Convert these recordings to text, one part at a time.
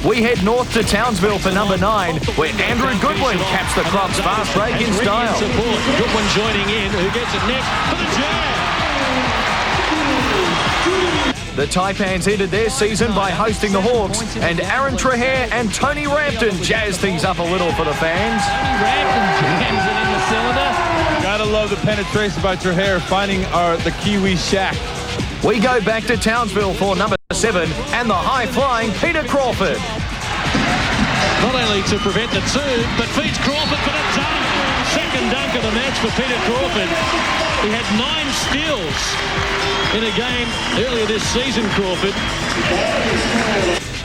We head north to Townsville for number 9, where Andrew Goodwin caps the Crocs fast break in style. Goodwin joining in, who gets it next for the jab. The Taipans ended their season by hosting the Hawks, and Aaron Trahair and Tony Rampton jazz things up a little for the fans. Tony Rampton jams it in the cylinder. Gotta love the penetration by Trahair, finding the Kiwi shack. We go back to Townsville for number 7 and the high-flying Peter Crawford. Not only to prevent the 2, but feeds Crawford for the dunk. Second dunk of the match for Peter Crawford. He had 9 steals in a game earlier this season, Crawford.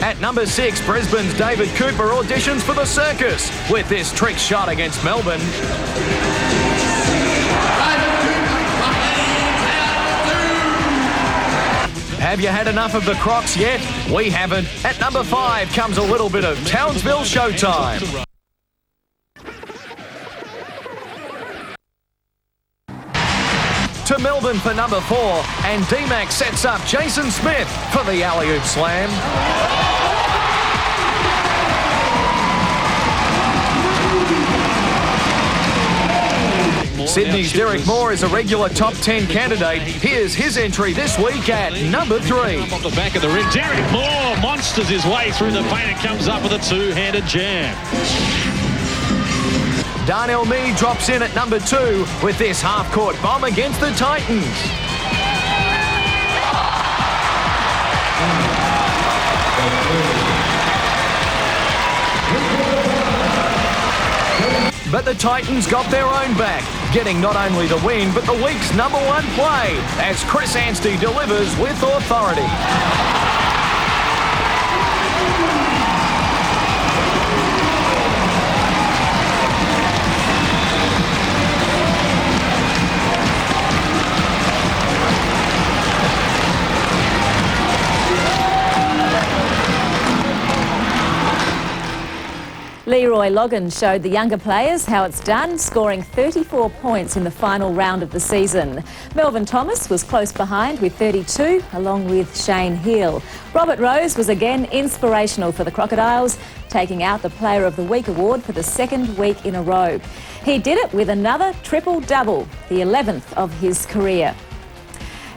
At number 6, Brisbane's David Cooper auditions for the circus with this trick shot against Melbourne. Have you had enough of the Crocs yet? We haven't. At number 5 comes a little bit of Townsville showtime. To Melbourne for number 4, and D-Mac sets up Jason Smith for the alley-oop slam. Sydney's Derek Moore is a regular top 10 candidate. Here's his entry this week at number 3. Off the back of the ring, Derek Moore monsters his way through the paint and comes up with a 2-handed jam. Darnell Mee drops in at number 2 with this half-court bomb against the Titans. But the Titans got their own back, getting not only the win, but the week's number 1 play, as Chris Anstey delivers with authority. Leroy Logan showed the younger players how it's done, scoring 34 points in the final round of the season. Melvin Thomas was close behind with 32, along with Shane Hill. Robert Rose was again inspirational for the Crocodiles, taking out the Player of the Week award for the 2nd week in a row. He did it with another triple-double, the 11th of his career.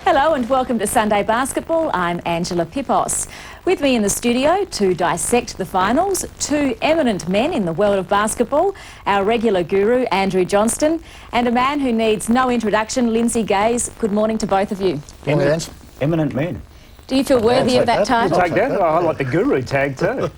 Hello and welcome to Sunday Basketball. I'm Angela Pipos. With me in the studio to dissect the finals, 2 eminent men in the world of basketball, our regular guru, Andrew Johnston, and a man who needs no introduction, Lindsay Gaze. Good morning to both of you. Eminent men. Do you feel worthy of that title? Take that. I like the guru tag too.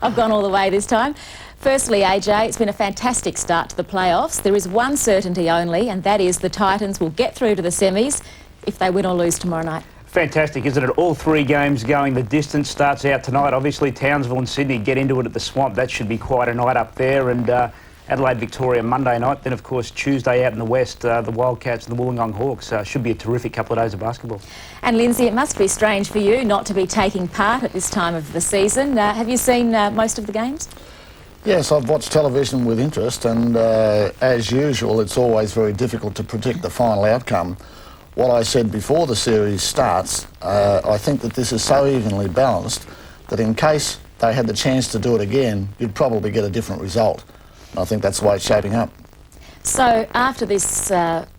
I've gone all the way this time. Firstly, AJ, it's been a fantastic start to the playoffs. There is one certainty only, and that is the Titans will get through to the semis if they win or lose tomorrow night. Fantastic, isn't it? All 3 games going the distance. Starts out tonight. Obviously, Townsville and Sydney get into it at the Swamp. That should be quite a night up there. And Adelaide, Victoria, Monday night. Then, of course, Tuesday out in the West, the Wildcats and the Wollongong Hawks. Should be a terrific couple of days of basketball. And, Lindsay, it must be strange for you not to be taking part at this time of the season. Have you seen most of the games? Yes, I've watched television with interest, and as usual, it's always very difficult to predict the final outcome. What I said before the series starts, I think that this is so evenly balanced that in case they had the chance to do it again, you'd probably get a different result. And I think that's the way it's shaping up. So after this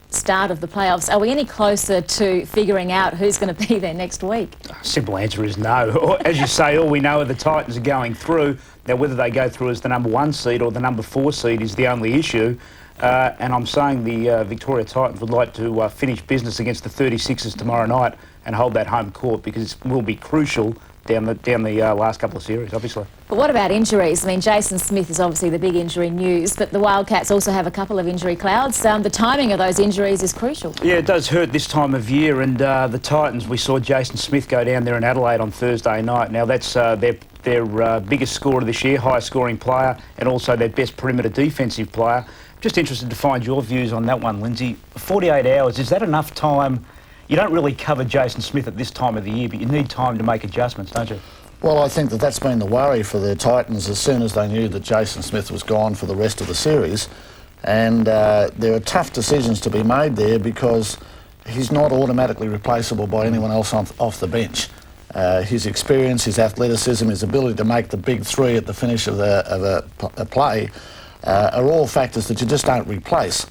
start of the playoffs, are we any closer to figuring out who's going to be there next week? Simple answer is no. As you say, all we know are the Titans are going through. Now, whether they go through as the number 1 seed or the number 4 seed is the only issue. And I'm saying the Victoria Titans would like to finish business against the 36ers tomorrow night and hold that home court, because it will be crucial down the last couple of series, obviously. But what about injuries? I mean, Jason Smith is obviously the big injury news, but the Wildcats also have a couple of injury clouds. The timing of those injuries is crucial. Yeah, it does hurt this time of year, and the Titans, we saw Jason Smith go down there in Adelaide on Thursday night. Now, that's their biggest scorer this year, highest scoring player, and also their best perimeter defensive player. Just interested to find your views on that one, Lindsay. 48 hours, is that enough time? You don't really cover Jason Smith at this time of the year, but you need time to make adjustments, don't you? Well, I think that that's been the worry for the Titans as soon as they knew that Jason Smith was gone for the rest of the series. And there are tough decisions to be made there, because he's not automatically replaceable by anyone else off the bench. his experience, his athleticism, his ability to make the big three at the finish of a play are all factors that you just don't replace.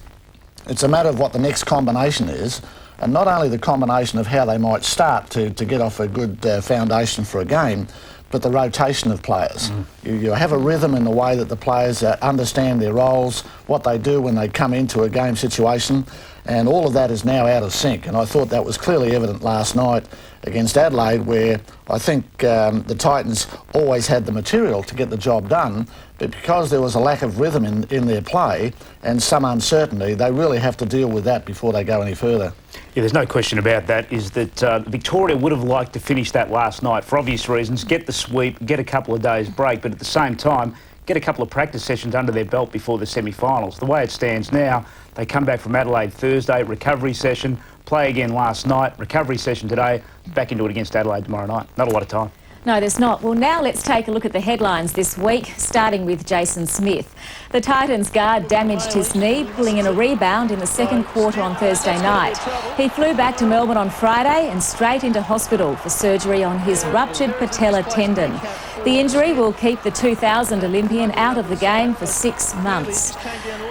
It's a matter of what the next combination is, and not only the combination of how they might start to get off a good foundation for a game, but the rotation of players. You have a rhythm in the way that the players understand their roles, what they do when they come into a game situation, and all of that is now out of sync. And I thought that was clearly evident last night against Adelaide, where I think the Titans always had the material to get the job done, but because there was a lack of rhythm in their play and some uncertainty, they really have to deal with that before they go any further. Yeah, there's no question about that, is that Victoria would have liked to finish that last night for obvious reasons, get the sweep, get a couple of days break, but at the same time, get a couple of practice sessions under their belt before the semi-finals. The way it stands now, they come back from Adelaide Thursday, recovery session, play again last night, recovery session today, back into it against Adelaide tomorrow night. Not a lot of time. No, there's not. Well, now let's take a look at the headlines this week, starting with Jason Smith. The Titans guard damaged his knee, pulling in a rebound in the second quarter on Thursday night. He flew back to Melbourne on Friday and straight into hospital for surgery on his ruptured patella tendon. The injury will keep the 2000 Olympian out of the game for 6 months.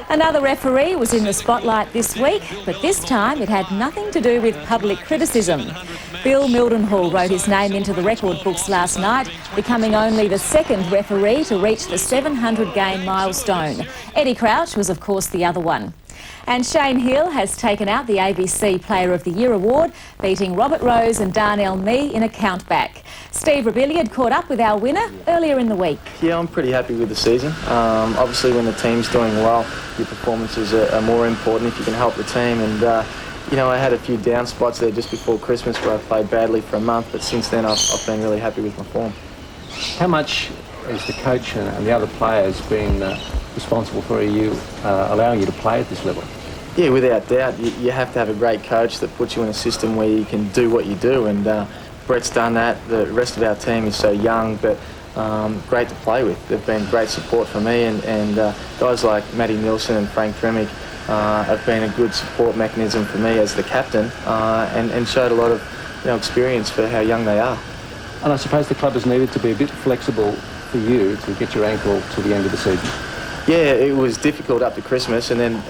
Another referee was in the spotlight this week, but this time it had nothing to do with public criticism. Bill Mildenhall wrote his name into the record books last night, becoming only the second referee to reach the 700-game milestone. Eddie Crouch was, of course, the other one. And Shane Hill has taken out the ABC Player of the Year award, beating Robert Rose and Darnell Mee in a countback. Steve Rebillard caught up with our winner earlier in the week. Yeah, I'm pretty happy with the season. Obviously, when the team's doing well, your performances are more important if you can help the team. And you know, I had a few down spots there just before Christmas where I played badly for a month, but since then I've been really happy with my form. How much is the coach and the other players being responsible for you allowing you to play at this level? Yeah, without doubt. You have to have a great coach that puts you in a system where you can do what you do, and Brett's done that. The rest of our team is so young, but great to play with. They've been great support for me, and guys like Matty Nilsson and Frank Tremick have been a good support mechanism for me as the captain, and showed a lot of experience for how young they are. And I suppose the club has needed to be a bit flexible for you to get your ankle to the end of the season. Yeah, it was difficult up to Christmas, and then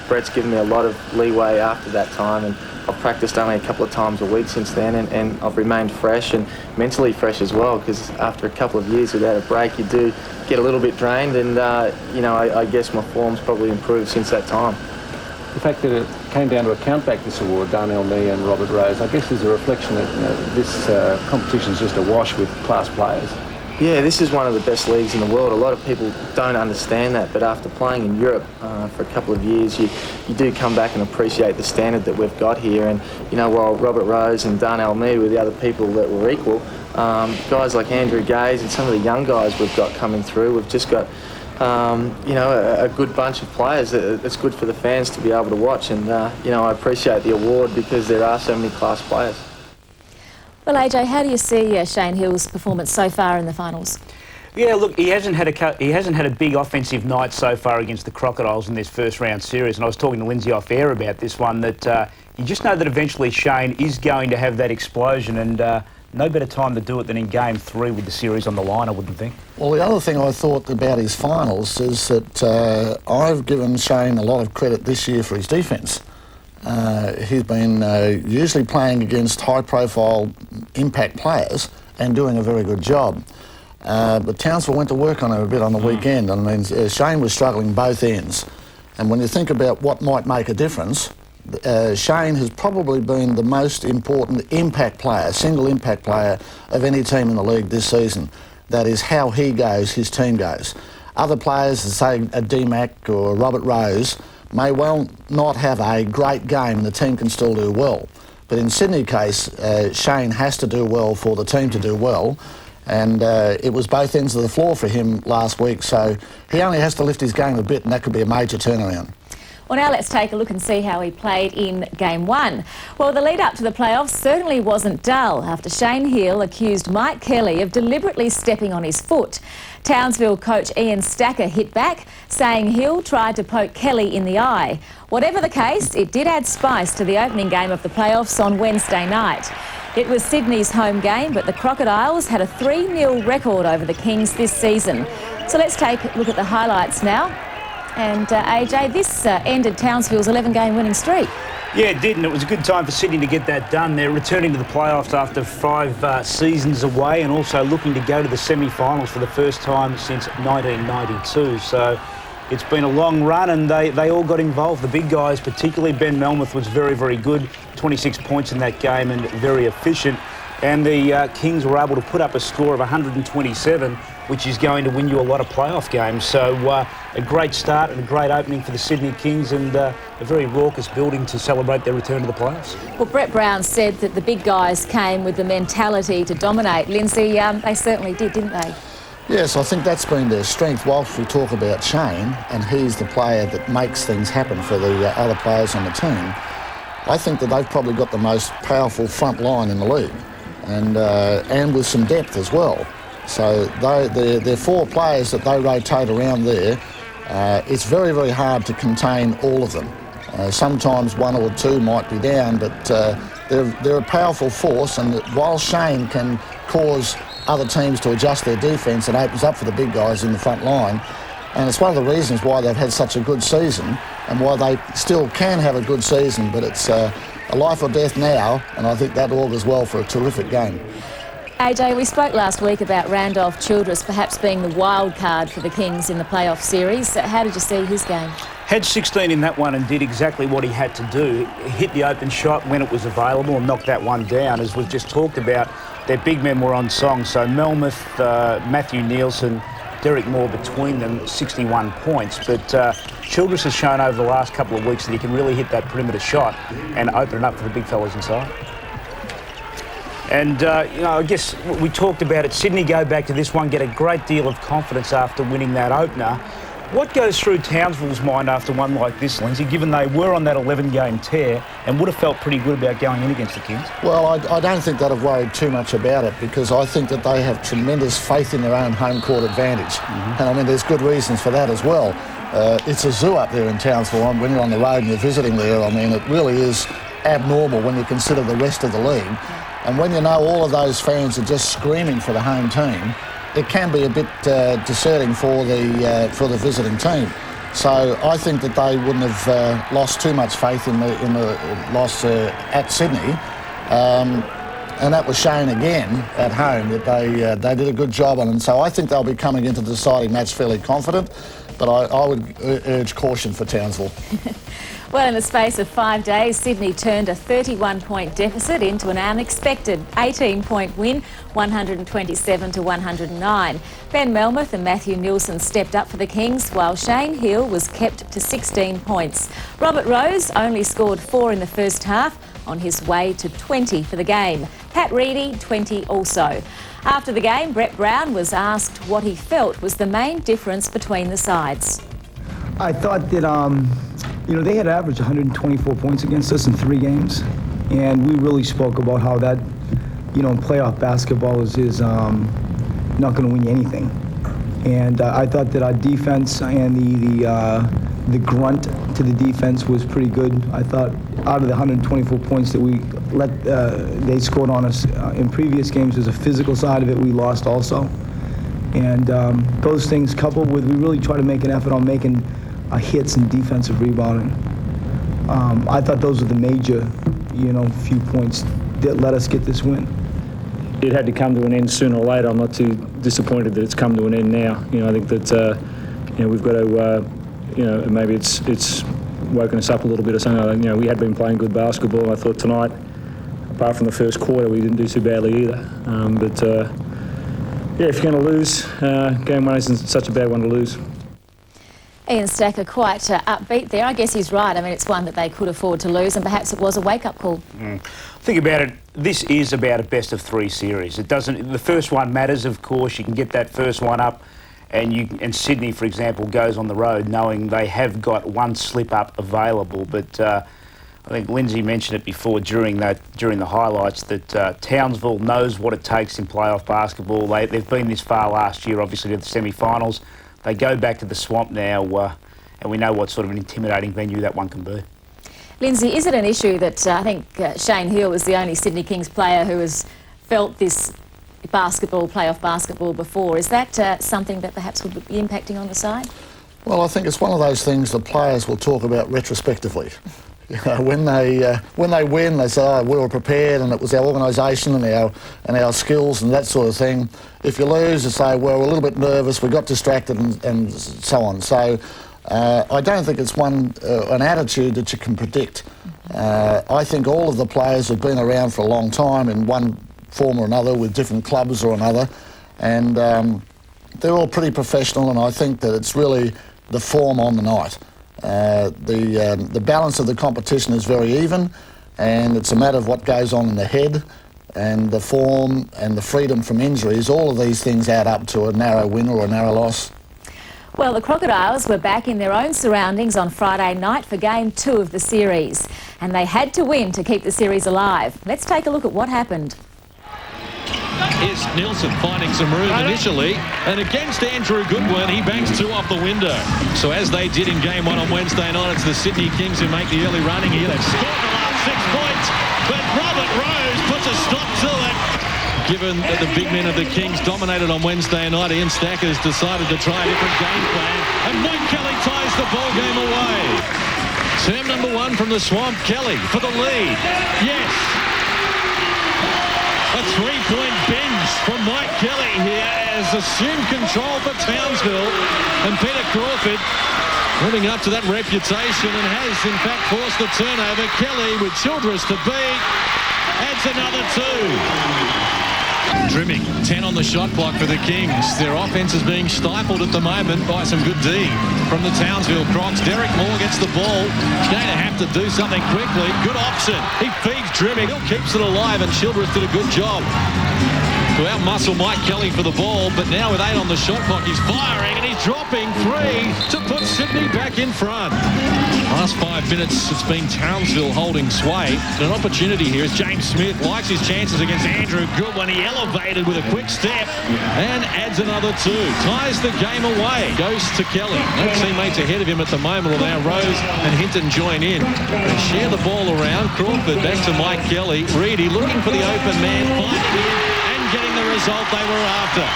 Brett's given me a lot of leeway after that time, and I've practiced only a couple of times a week since then, and I've remained fresh and mentally fresh as well, because after a couple of years without a break, you do get a little bit drained, and I guess my form's probably improved since that time. The fact that it came down to a countback, this award, Darnell Mee and Robert Rose, I guess is a reflection that this competition is just awash with class players. Yeah, this is one of the best leagues in the world. A lot of people don't understand that, but after playing in Europe for a couple of years, you do come back and appreciate the standard that we've got here. And while Robert Rose and Darnell Mee were the other people that were equal, guys like Andrew Gaze and some of the young guys we've got coming through, we've just got a good bunch of players that's good for the fans to be able to watch. And I appreciate the award because there are so many class players. Well, AJ, how do you see Shane Hill's performance so far in the finals? Yeah, look, he hasn't had a big offensive night so far against the Crocodiles in this first round series, and I was talking to Lindsay off air about this one, that you just know that eventually Shane is going to have that explosion, and no better time to do it than in Game 3 with the series on the line, I wouldn't think. Well, the other thing I thought about his finals is that I've given Shane a lot of credit this year for his defence. He's been usually playing against high-profile impact players and doing a very good job. But Townsville went to work on him a bit on the weekend. I mean, Shane was struggling both ends. And when you think about what might make a difference, Shane has probably been the most important impact player, single impact player of any team in the league this season. That is how he goes, his team goes. Other players, say a D-Mac or Robert Rose, may well not have a great game and the team can still do well. But in Sydney's case, Shane has to do well for the team to do well, and it was both ends of the floor for him last week, so he only has to lift his game a bit and that could be a major turnaround. Well, now let's take a look and see how he played in Game 1. Well, the lead up to the playoffs certainly wasn't dull after Shane Hill accused Mike Kelly of deliberately stepping on his foot. Townsville coach Ian Stacker hit back, saying Hill tried to poke Kelly in the eye. Whatever the case, it did add spice to the opening game of the playoffs on Wednesday night. It was Sydney's home game, but the Crocodiles had a 3-0 record over the Kings this season. So let's take a look at the highlights now. And AJ, this ended Townsville's 11-game winning streak. Yeah, it did, and it was a good time for Sydney to get that done. They're returning to the playoffs after 5 seasons away, and also looking to go to the semi-finals for the first time since 1992. So it's been a long run, and they all got involved. The big guys, particularly Ben Melmoth, was very, very good. 26 points in that game and very efficient. And the Kings were able to put up a score of 127, which is going to win you a lot of playoff games. So a great start and a great opening for the Sydney Kings, and a very raucous building to celebrate their return to the playoffs. Well, Brett Brown said that the big guys came with the mentality to dominate. Lindsay, they certainly did, didn't they? Yes, I think that's been their strength. Whilst we talk about Shane, and he's the player that makes things happen for the other players on the team, I think that they've probably got the most powerful front line in the league, and with some depth as well. So they're 4 players that they rotate around there. It's very, very hard to contain all of them. Sometimes 1 or 2 might be down, but they're a powerful force, and while Shane can cause other teams to adjust their defence, it opens up for the big guys in the front line. And it's one of the reasons why they've had such a good season, and why they still can have a good season, but it's a life or death now, and I think that augurs well for a terrific game. AJ, we spoke last week about Randolph Childress perhaps being the wild card for the Kings in the playoff series. How did you see his game? Had 16 in that one and did exactly what he had to do. Hit the open shot when it was available and knocked that one down. As we've just talked about, their big men were on song. So Melmoth, Matthew Nielsen, Derek Moore between them, 61 points. But Childress has shown over the last couple of weeks that he can really hit that perimeter shot and open it up for the big fellas inside. And, I guess we talked about it. Sydney go back to this one, get a great deal of confidence after winning that opener. What goes through Townsville's mind after one like this, Lindsay, given they were on that 11-game tear and would have felt pretty good about going in against the Kings? Well, I don't think they'd have worried too much about it, because I think that they have tremendous faith in their own home court advantage. Mm-hmm. And, I mean, there's good reasons for that as well. It's a zoo up there in Townsville. When you're on the road and you're visiting there, I mean, it really is abnormal when you consider the rest of the league. And when you know all of those fans are just screaming for the home team, it can be a bit discerning for the visiting team. So I think that they wouldn't have lost too much faith in the loss at Sydney, and that was shown again at home that they did a good job on. And so I think they'll be coming into the deciding match fairly confident, but I would urge caution for Townsville. Well, in the space of 5 days, Sydney turned a 31-point deficit into an unexpected 18-point win, 127 to 109. Ben Melmoth and Matthew Nielsen stepped up for the Kings, while Shane Hill was kept to 16 points. Robert Rose only scored 4 in the first half, on his way to 20 for the game. Pat Reedy, 20 also. After the game, Brett Brown was asked what he felt was the main difference between the sides. I thought that, they had averaged 124 points against us in 3 games, and we really spoke about how that, in playoff basketball is not going to win you anything. And I thought that our defense and the grunt to the defense was pretty good. I thought out of the 124 points that we they scored on us in previous games, there's a physical side of it we lost also. And those things coupled with, we really try to make an effort on making hits and defensive rebounding. I thought those were the major, few points that let us get this win. It had to come to an end sooner or later. I'm not too disappointed that it's come to an end now. I think that we've got to, maybe it's woken us up a little bit or something. We had been playing good basketball, and I thought tonight, apart from the first quarter, we didn't do too badly either. If you're going to lose, game 1 isn't such a bad one to lose. Ian Stacker quite upbeat there. I guess he's right. I mean, it's one that they could afford to lose, and perhaps it was a wake-up call. Think about it. This is about a best-of-3 series. It doesn't. The first one matters, of course. You can get that first one up, and Sydney, for example, goes on the road knowing they have got one slip-up available. But I think Lindsay mentioned it before during the highlights that Townsville knows what it takes in playoff basketball. They've been this far last year, obviously, to the semi-finals. They go back to the Swamp now, and we know what sort of an intimidating venue that one can be. Lindsay, is it an issue that I think Shane Hill was the only Sydney Kings player who has felt this playoff basketball before? Is that something that perhaps would be impacting on the side? Well, I think it's one of those things the players will talk about retrospectively. When they win, they say, "Oh, we were prepared, and it was our organisation and our skills and that sort of thing." If you lose, they say, "Well, we're a little bit nervous, we got distracted," and so on. So I don't think it's an attitude that you can predict. I think all of the players have been around for a long time in one form or another, with different clubs or another, and they're all pretty professional. And I think that it's really the form on the night. The balance of the competition is very even, and it's a matter of what goes on in the head, and the form and the freedom from injuries. All of these things add up to a narrow win or a narrow loss. Well, the Crocodiles were back in their own surroundings on Friday night for Game 2 of the series, and they had to win to keep the series alive. Let's take a look at what happened. Here's Nielsen finding some room initially, and against Andrew Goodwin, he banks 2 off the window. So as they did in Game 1 on Wednesday night, it's the Sydney Kings who make the early running here. They've scored the last 6 points, but Robert Rose puts a stop to it. Given that the big men of the Kings dominated on Wednesday night, Ian Stackers decided to try a different game plan, and Mike Kelly ties the ball game away. Term number 1 from the Swamp. Kelly for the lead. Yes. A 3-point binge from Mike Kelly here has assumed control for Townsville, and Peter Crawford living up to that reputation and has in fact forced the turnover. Kelly with Childress to beat adds another 2. Trimming, 10 on the shot clock for the Kings. Their offense is being stifled at the moment by some good D from the Townsville Crocs. Derek Moore gets the ball. He's going to have to do something quickly. Good option. He feeds Trimming. He keeps it alive, and Childress did a good job to outmuscle Mike Kelly for the ball, but now with 8 on the shot clock, he's firing, and he's dropping 3 to put Sydney back in front. Last 5 minutes, it's been Townsville holding sway. And an opportunity here as James Smith likes his chances against Andrew Goodwin. He elevated with a quick step and adds another 2. Ties the game away. Goes to Kelly. No teammates ahead of him at the moment, although Rose and Hinton join in. They share the ball around. Crawford back to Mike Kelly. Reedy looking for the open man, finding him, getting the result they were after.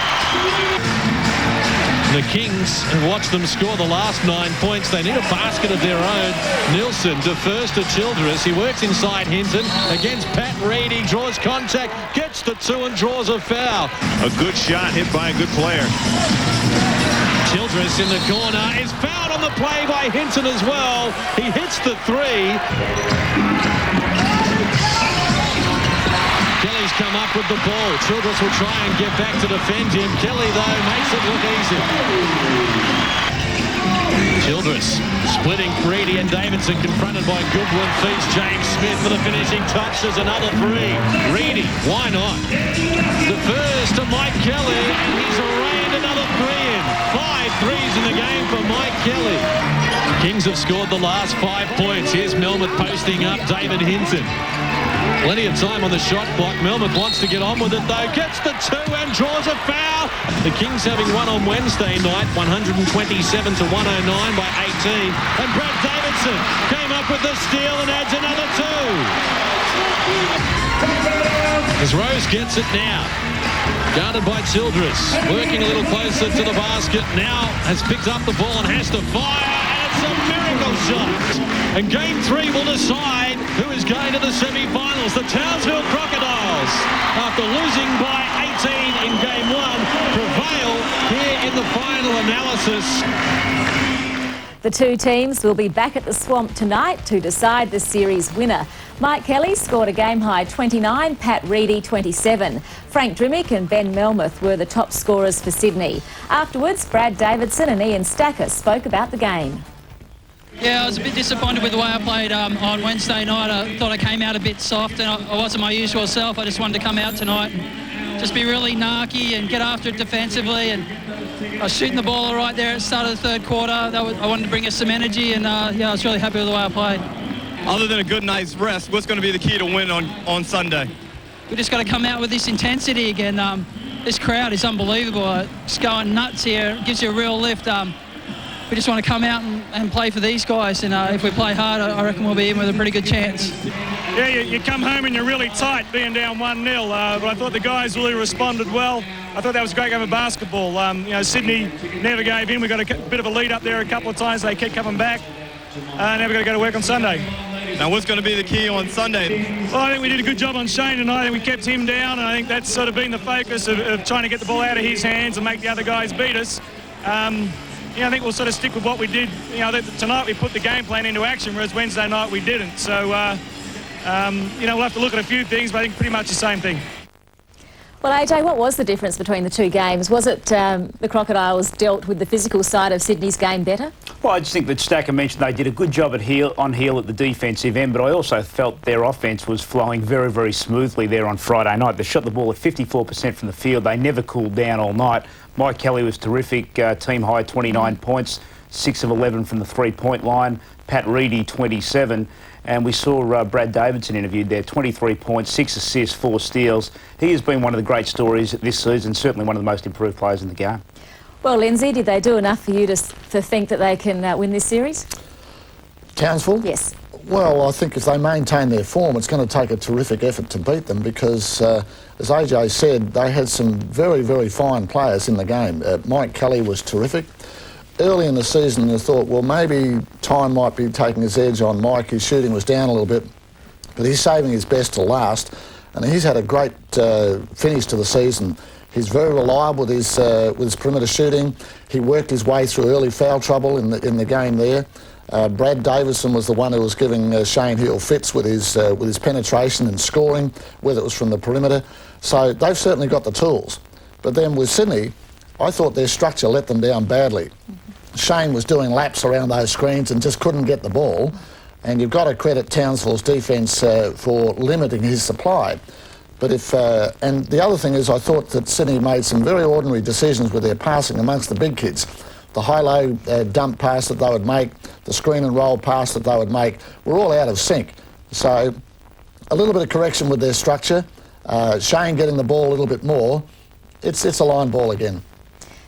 The Kings have watched them score the last 9 points. They need a basket of their own. Nielsen defers to Childress. He works inside Hinton against Pat Reedy. Draws contact, gets the 2 and draws a foul. A good shot hit by a good player. Childress in the corner is fouled on the play by Hinton as well. He hits the 3. Kelly's come up with the ball. Childress will try and get back to defend him. Kelly, though, makes it look easy. Childress splitting Reedy and Davidson, confronted by Goodwin. Feeds James Smith for the finishing touch. There's another 3. Reedy, why not? The first to Mike Kelly, and he's rained another 3 in. 5 threes in the game for Mike Kelly. Kings have scored the last 5 points. Here's Melmoth posting up David Hinton. Plenty of time on the shot clock. Melmoth wants to get on with it, though. Gets the 2 and draws a foul. The Kings having won on Wednesday night, 127 to 109 by 18. And Brad Davidson came up with the steal and adds another 2. As Rose gets it now. Guarded by Childress. Working a little closer to the basket. Now has picked up the ball and has to fire. And it's a miracle shot. And Game 3 will decide who is going to the semi-finals. The Townsville Crocodiles, after losing by 18 in Game 1, prevail here in the final analysis. The 2 teams will be back at the Swamp tonight to decide the series winner. Mike Kelly scored a game-high 29, Pat Reedy 27. Frank Drimmick and Ben Melmoth were the top scorers for Sydney. Afterwards, Brad Davidson and Ian Stacker spoke about the game. Yeah, I was a bit disappointed with the way I played on Wednesday night. I thought I came out a bit soft, and I wasn't my usual self. I just wanted to come out tonight and just be really narky and get after it defensively. And I was shooting the ball all right there at the start of the 3rd quarter. I wanted to bring us some energy, and yeah, I was really happy with the way I played. Other than a good night's rest, what's going to be the key to win on Sunday? We just got to come out with this intensity again. This crowd is unbelievable. It's going nuts here. It gives you a real lift. we just want to come out and play for these guys. And if we play hard, I reckon we'll be in with a pretty good chance. Yeah, you come home and you're really tight being down 1-0, but I thought the guys really responded well. I thought that was a great game of basketball. Sydney never gave in. We got a bit of a lead up there a couple of times. They kept coming back. Now we've got to go to work on Sunday. Now, what's going to be the key on Sunday? Well, I think we did a good job on Shane tonight. I think we kept him down, and I think that's sort of been the focus of trying to get the ball out of his hands and make the other guys beat us. I think we'll sort of stick with what we did. Tonight we put the game plan into action, whereas Wednesday night we didn't. So, we'll have to look at a few things, but I think pretty much the same thing. Well, AJ, what was the difference between the two games? Was it the Crocodiles dealt with the physical side of Sydney's game better? Well, I just think that Stacker mentioned they did a good job on heel at the defensive end, but I also felt their offence was flowing very, very smoothly there on Friday night. They shot the ball at 54% from the field. They never cooled down all night. Mike Kelly was terrific, team high 29 points, 6 of 11 from the three-point line. Pat Reedy, 27. And we saw Brad Davidson interviewed there, 23 points, 6 assists, 4 steals. He has been one of the great stories this season, certainly one of the most improved players in the game. Well, Lindsay, did they do enough for you to think that they can win this series? Townsville? Yes. Well, I think if they maintain their form, it's going to take a terrific effort to beat them because, as AJ said, they had some very, very fine players in the game. Mike Kelly was terrific. Early in the season, I thought, well, maybe time might be taking his edge on Mike. His shooting was down a little bit, but he's saving his best to last, and he's had a great finish to the season. He's very reliable with his perimeter shooting. He worked his way through early foul trouble in the game there. Brad Davison was the one who was giving Shane Hill fits with his penetration and scoring, whether it was from the perimeter. So they've certainly got the tools. But then with Sydney, I thought their structure let them down badly. Shane was doing laps around those screens and just couldn't get the ball. And you've got to credit Townsville's defence for limiting his supply. But and the other thing is I thought that Sydney made some very ordinary decisions with their passing amongst the big kids. The high-low dump pass that they would make, the screen and roll pass that they would make, were all out of sync. So a little bit of correction with their structure. Shane getting the ball a little bit more. It's a line ball again.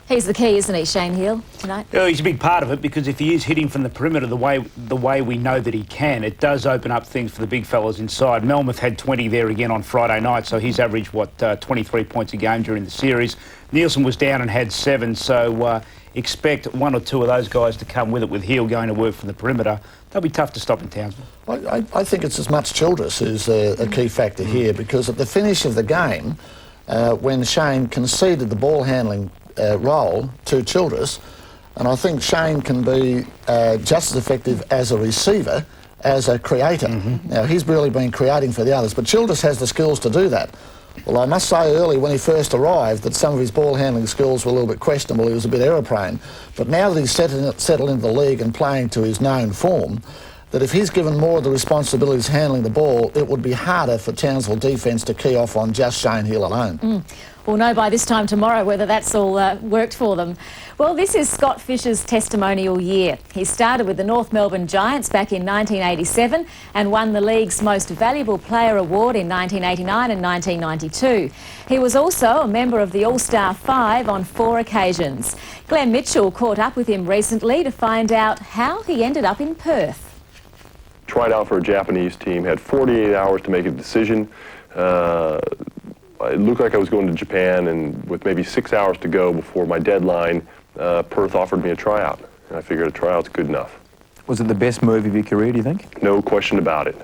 He's the key, isn't he, Shane Hill, tonight? Yeah, he's a big part of it because if he is hitting from the perimeter the way we know that he can, it does open up things for the big fellas inside. Melmoth had 20 there again on Friday night, so he's averaged, 23 points a game during the series. Nielsen was down and had 7, so expect 1 or 2 of those guys to come with it with Hill going to work from the perimeter. They'll be tough to stop in Townsville. I think it's as much Childress who's a key factor here because at the finish of the game, when Shane conceded the ball handling role to Childress, and I think Shane can be just as effective as a receiver as a creator. Now, he's really been creating for the others, but Childress has the skills to do that. Well, I must say early when he first arrived that some of his ball handling skills were a little bit questionable. He was a bit error prone. But now that he's settled into the league and playing to his known form, that if he's given more of the responsibilities handling the ball, it would be harder for Townsville defence to key off on just Shane Hill alone. We'll know by this time tomorrow whether that's all worked for them. Well, this is Scott Fisher's testimonial year. He started with the North Melbourne Giants back in 1987 and won the league's Most Valuable Player Award in 1989 and 1992. He was also a member of the All-Star 5 on 4 occasions. Glenn Mitchell caught up with him recently to find out how he ended up in Perth. Tried out for a Japanese team, had 48 hours to make a decision. It looked like I was going to Japan, and with maybe 6 hours to go before my deadline, Perth offered me a tryout. And I figured a tryout's good enough. Was it the best move of your career, do you think? No question about it.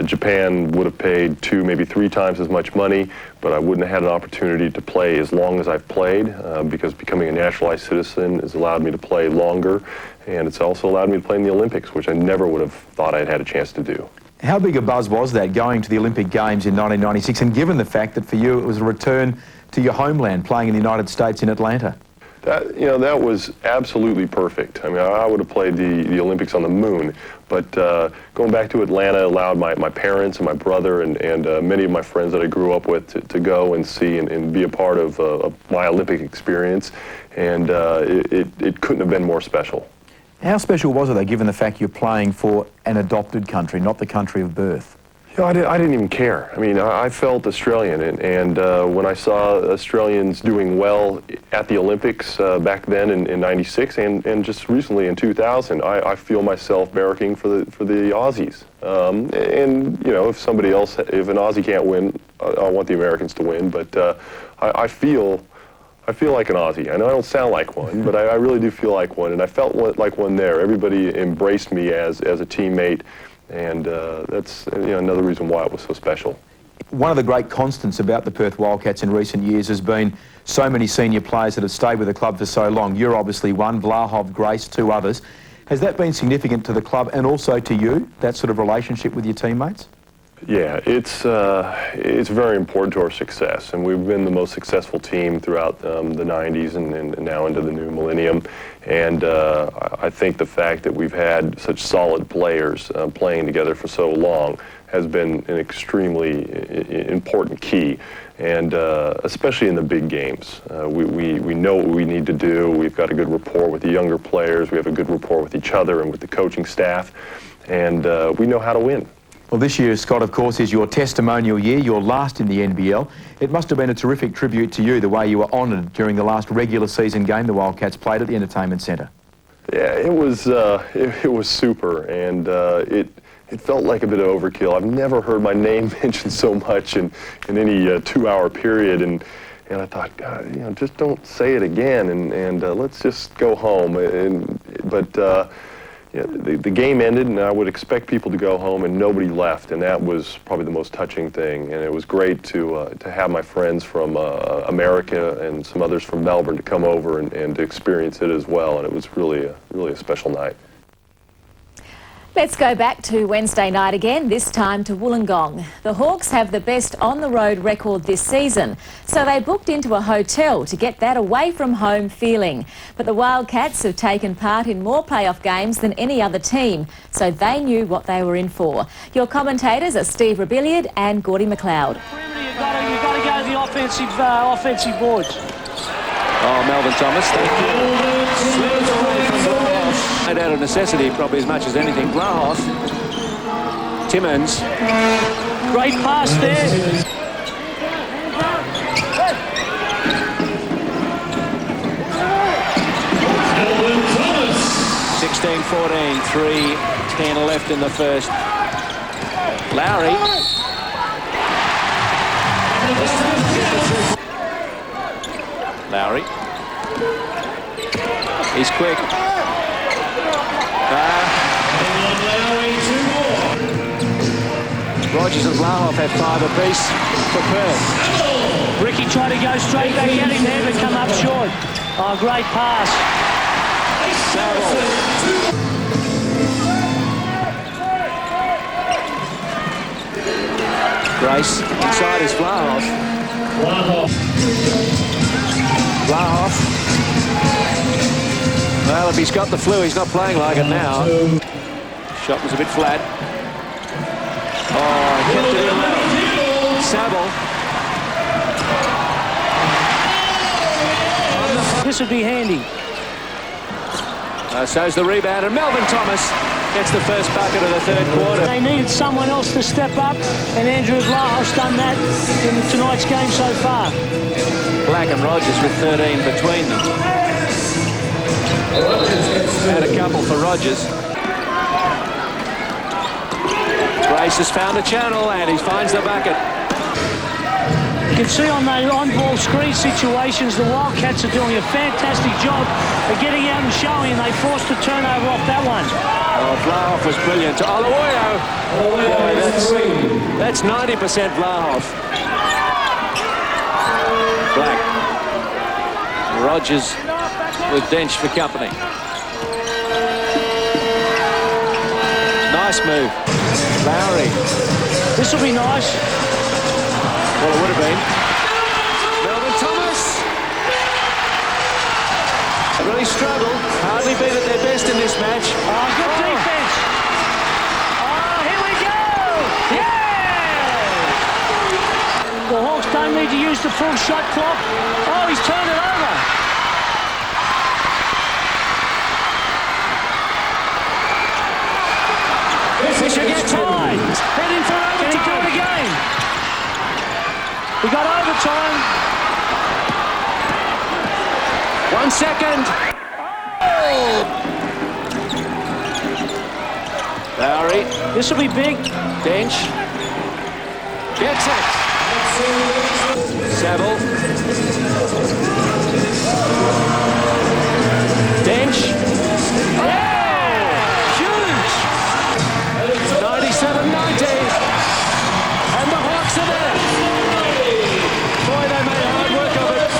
Japan would have paid 2, maybe 3 times as much money, but I wouldn't have had an opportunity to play as long as I've played because becoming a naturalized citizen has allowed me to play longer, and it's also allowed me to play in the Olympics, which I never would have thought I'd had a chance to do. How big a buzz was that going to the Olympic Games in 1996, and given the fact that for you it was a return to your homeland, playing in the United States in Atlanta? That was absolutely perfect. I mean, I would have played the Olympics on the moon, but going back to Atlanta allowed my parents and my brother and many of my friends that I grew up with to go and see and be a part of my Olympic experience, and it couldn't have been more special. How special was it, though, given the fact you're playing for an adopted country, not the country of birth? No, I didn't even care. I mean, I felt Australian, and when I saw Australians doing well at the Olympics back then in '96 and just recently in 2000, I feel myself barracking for the Aussies. And you know, if an Aussie can't win, I want the Americans to win. But I feel like an Aussie. I know I don't sound like one, but I really do feel like one, and I felt like one there. Everybody embraced me as a teammate. And that's another reason why it was so special. One of the great constants about the Perth Wildcats in recent years has been so many senior players that have stayed with the club for so long. You're obviously one, Vlahov, Grace, two others. Has that been significant to the club and also to you, that sort of relationship with your teammates? Yeah, it's very important to our success, and we've been the most successful team throughout the 90s and now into the new millennium. And I think the fact that we've had such solid players playing together for so long has been an extremely important key, and especially in the big games. We know what we need to do. We've got a good rapport with the younger players. We have a good rapport with each other and with the coaching staff, and we know how to win. Well, this year, Scott, of course, is your testimonial year, your last in the NBL. It must have been a terrific tribute to you, the way you were honoured during the last regular season game the Wildcats played at the Entertainment Centre. Yeah, it was super, and it felt like a bit of overkill. I've never heard my name mentioned so much in any 2-hour period, and I thought, God, just don't say it again, and let's just go home. But the game ended, and I would expect people to go home, and nobody left, and that was probably the most touching thing. And it was great to have my friends from America and some others from Melbourne to come over and to experience it as well. And it was really a special night. Let's go back to Wednesday night again, this time to Wollongong. The Hawks have the best on-the-road record this season, so they booked into a hotel to get that away-from-home feeling. But the Wildcats have taken part in more playoff games than any other team, so they knew what they were in for. Your commentators are Steve Rebillard and Gordy McLeod. You've got to go to the offensive boards. Oh, Melvin Thomas, thank you. Out of necessity, probably as much as anything. Vlahov, Timmins. Great pass there. 16-14, 3:10 left in the first. Lowry. Lowry. He's quick. Rogers and Vlahov have 5 apiece for Perth. Ricky tried to go straight back at him there, but come up short. Oh, great pass. Grace, inside is Vlahov. Vlahov. Well, if he's got the flu, he's not playing like it now. Shot was a bit flat. Oh, kept it in well. Saville. This would be handy. So's the rebound, and Melvin Thomas gets the first bucket of the third quarter. They needed someone else to step up, and Andrew Vlahov's done that in tonight's game so far. Black and Rogers with 13 between them. And a couple for Rogers. Grace has found a channel, and he finds the bucket. You can see on those on-ball screen situations, the Wildcats are doing a fantastic job of getting out and showing, and they forced a turnover off that one. Oh, Vlahov was brilliant. Olawoyo. Boy, that's 90% Vlahov. Black. Rogers with Dench for company. Nice move. Lowry. This will be nice. Well, it would have been. Melvin Thomas. Really struggled. Hardly been at their best in this match. Oh, good defense. Oh, here we go. Yeah! The Hawks don't need to use the full shot clock. Oh, he's turned it over. Fisher gets tied. Heading for overtime. We got overtime. 1 second. Oh! Lowry, this will be big. Dench gets it. Saville. Dench. Oh! Huge! 97-90. And the Hawks are there. Boy, they made hard work of it.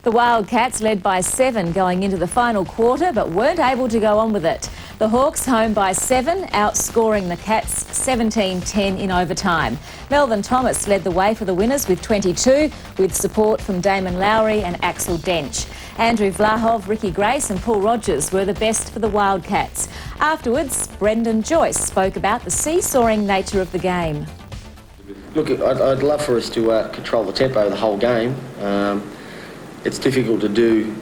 The Wildcats led by 7 going into the final quarter, but weren't able to go on with it. The Hawks home by 7, outscoring the Cats 17-10 in overtime. Melvin Thomas led the way for the winners with 22, with support from Damon Lowry and Axel Dench. Andrew Vlahov, Ricky Grace and Paul Rogers were the best for the Wildcats. Afterwards, Brendan Joyce spoke about the seesawing nature of the game. Look, I'd love for us to control the tempo the whole game. It's difficult to do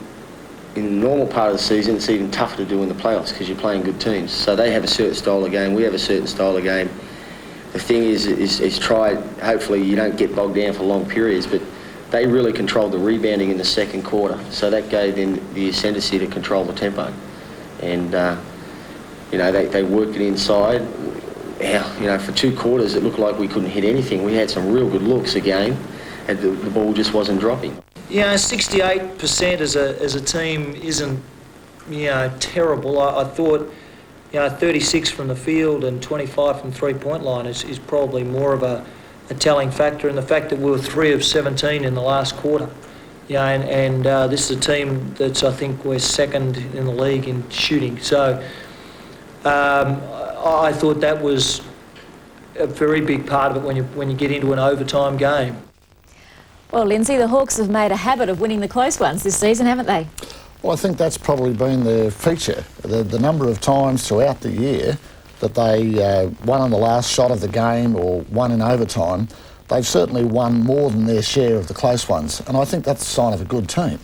in the normal part of the season. It's even tougher to do in the playoffs because you're playing good teams. So they have a certain style of game, we have a certain style of game. The thing is try, hopefully you don't get bogged down for long periods, but they really controlled the rebounding in the second quarter. So that gave them the ascendancy to control the tempo. And, you know, they worked it inside. You know, for 2 quarters it looked like we couldn't hit anything. We had some real good looks again, and the ball just wasn't dropping. You know, 68% as a team isn't, you know, terrible. I thought, you know, 36 from the field and 25 from three-point line is probably more of a telling factor, and the fact that we were 3 of 17 in the last quarter. You know, and this is a team that's, I think, we're second in the league in shooting. So I thought that was a very big part of it when you get into an overtime game. Well, Lindsay, the Hawks have made a habit of winning the close ones this season, haven't they? Well, I think that's probably been their feature. The number of times throughout the year that they won on the last shot of the game or won in overtime, they've certainly won more than their share of the close ones. And I think that's a sign of a good team.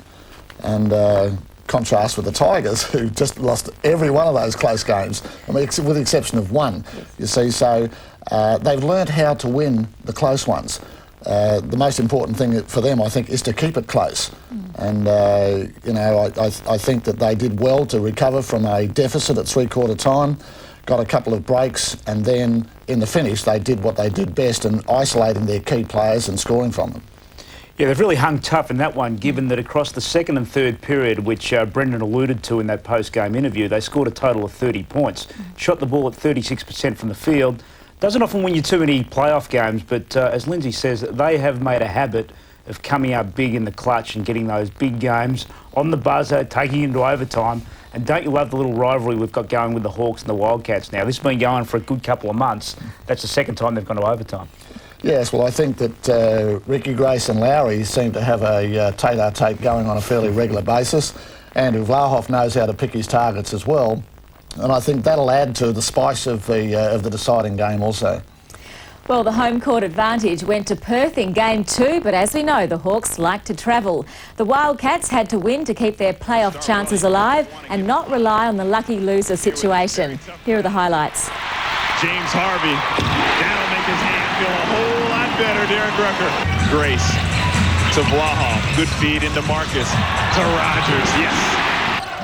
And contrast with the Tigers, who just lost every one of those close games, I mean, with the exception of one, you see. So they've learned how to win the close ones. The most important thing for them, I think, is to keep it close. And, you know, I think that they did well to recover from a deficit at three-quarter time, got a couple of breaks, and then in the finish they did what they did best in isolating their key players and scoring from them. Yeah, they've really hung tough in that one, given that across the second and third period, which Brendan alluded to in that post-game interview, they scored a total of 30 points, shot the ball at 36% from the field. Doesn't often win you too many playoff games, but as Lindsay says, they have made a habit of coming up big in the clutch and getting those big games on the buzzer, taking into overtime. And don't you love the little rivalry we've got going with the Hawks and the Wildcats now? This has been going for a good couple of months. That's the second time they've gone to overtime. Yes, well, I think that Ricky Grace and Lowry seem to have a tete-a-tete going on a fairly regular basis. Andrew Vlahov knows how to pick his targets as well. And I think that'll add to the spice of the deciding game also. Well, the home court advantage went to Perth in Game 2, but as we know, the Hawks like to travel. The Wildcats had to win to keep their playoff chances alive and not rely on the lucky loser situation. Here are the highlights. James Harvey, that'll make his hand feel a whole lot better, Derek Rucker. Grace to Vlahov, good feed into Marcus, to Rogers, yes.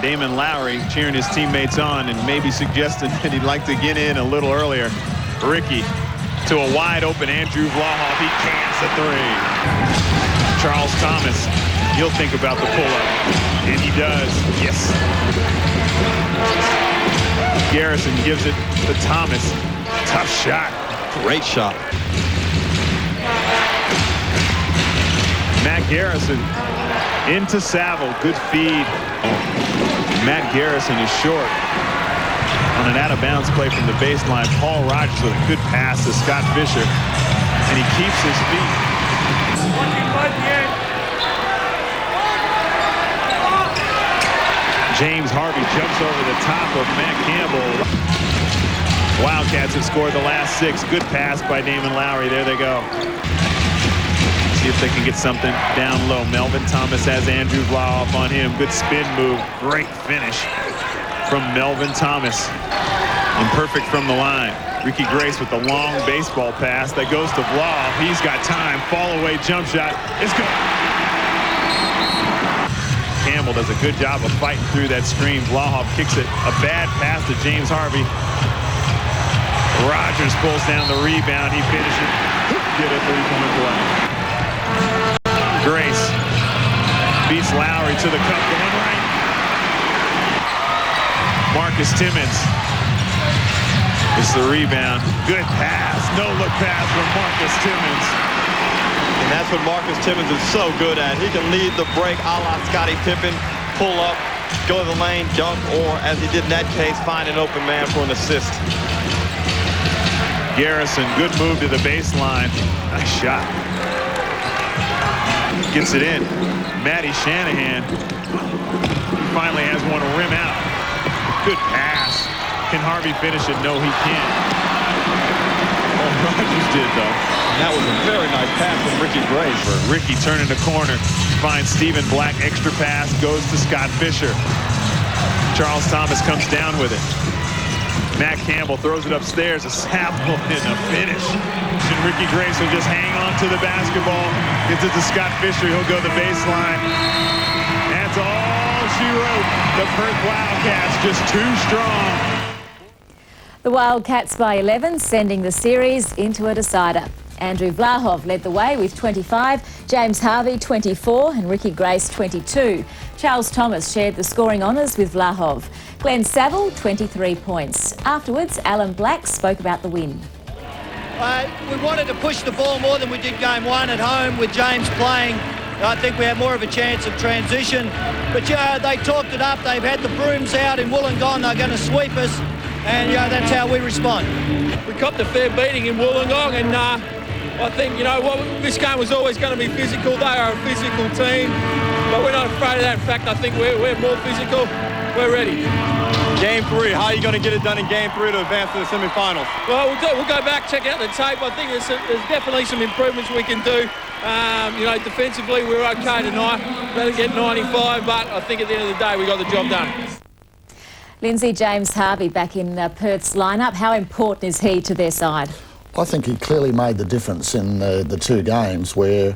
Damon Lowry cheering his teammates on and maybe suggesting that he'd like to get in a little earlier. Ricky to a wide open Andrew Vlahov. He cans the three. Charles Thomas, he'll think about the pull-up. And he does, yes. Garrison gives it to Thomas. Tough shot. Great shot. Matt Garrison into Saville. Good feed. Matt Garrison is short on an out-of-bounds play from the baseline. Paul Rogers with a good pass to Scott Fisher, and he keeps his feet. James Harvey jumps over the top of Matt Campbell. Wildcats have scored the last 6. Good pass by Damon Lowry. There they go. See if they can get something down low. Melvin Thomas has Andrew Vlahov on him. Good spin move. Great finish from Melvin Thomas. And perfect from the line. Ricky Grace with the long baseball pass that goes to Vlah. He's got time. Fall away jump shot. It's good. Campbell does a good job of fighting through that screen. Vlah kicks it. A bad pass to James Harvey. Rogers pulls down the rebound. He finishes. Get a 3-point play. Grace beats Lowry to the cup, going right. Marcus Timmons is the rebound. Good pass. No-look pass from Marcus Timmons. And that's what Marcus Timmons is so good at. He can lead the break a la Scottie Pippen, pull up, go to the lane, dunk, or, as he did in that case, find an open man for an assist. Garrison, good move to the baseline. Nice shot. Gets it in. Matty Shanahan finally has one rim out. Good pass. Can Harvey finish it? No, he can't. Oh, Rogers did, though. That was a very nice pass from Ricky Grace. Ricky turning the corner. Finds Stephen Black. Extra pass. Goes to Scott Fisher. Charles Thomas comes down with it. Matt Campbell throws it upstairs. A sample and a finish. And Ricky Grace will just hang on to the basketball. Gets it to Scott Fisher. He'll go the baseline. That's all she wrote. The Perth Wildcats just too strong. The Wildcats by 11, sending the series into a decider. Andrew Vlahov led the way with 25, James Harvey 24 and Ricky Grace 22. Charles Thomas shared the scoring honours with Vlahov. Glenn Saville 23 points. Afterwards, Alan Black spoke about the win. We wanted to push the ball more than we did game one at home with James playing. I think we had more of a chance of transition. But, they talked it up. They've had the brooms out in Wollongong. They're going to sweep us. And, that's how we respond. We copped a fair beating in Wollongong, and I think, this game was always going to be physical. They are a physical team, but we're not afraid of that. In fact, I think we're more physical. We're ready. Game 3, how are you going to get it done in Game 3 to advance to the semifinals? Well, we'll go back, check out the tape. I think there's definitely some improvements we can do. Defensively, we're okay tonight. Better get 95, but I think at the end of the day, we got the job done. Lindsay, James Harvey back in Perth's lineup. How important is he to their side? I think he clearly made the difference in the two games where